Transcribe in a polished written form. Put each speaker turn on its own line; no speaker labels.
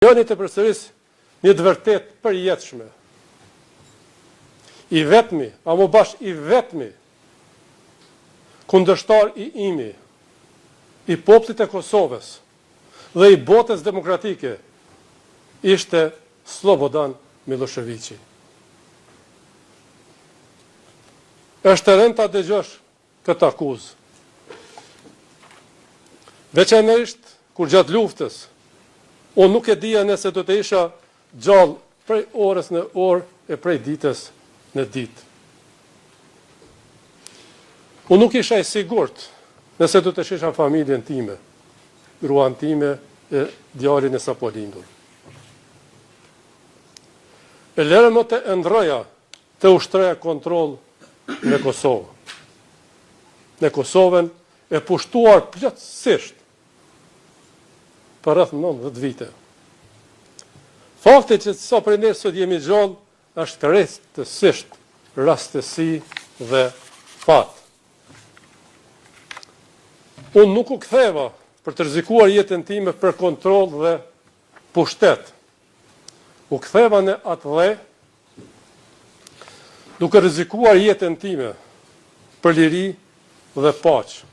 Joni të përsëris një të vërtet përjetshme. I vetmi, amo bash i vetmi, kundërshtar i imi, i popullit e Kosovës dhe i botës demokratike, ishte Slobodan Miloševići. Është e rëndë ta dëgjosh këtë akuzë. Veçanërisht kur gjatë luftës, unë nuk e dija nëse do të isha gjallë prej orës në orë e prej ditës në ditë. Unë nuk isha i sigurt nëse do të shisha familjen time, gruan time e djalin e sapo lindur. E lere më të ndroja të ushtroja kontroll në Kosovë. Në Kosovën e pushtuar plotësisht për rreth 90 vite. Fakti që sa prej ne sot jemi gjallë është rastësisht rastësi dhe fat. Unë nuk u ktheva për të rrezikuar jetën time për kontroll dhe pushtet. U ktheva në atë dhe duke rrezikuar jetën time për liri dhe paqë.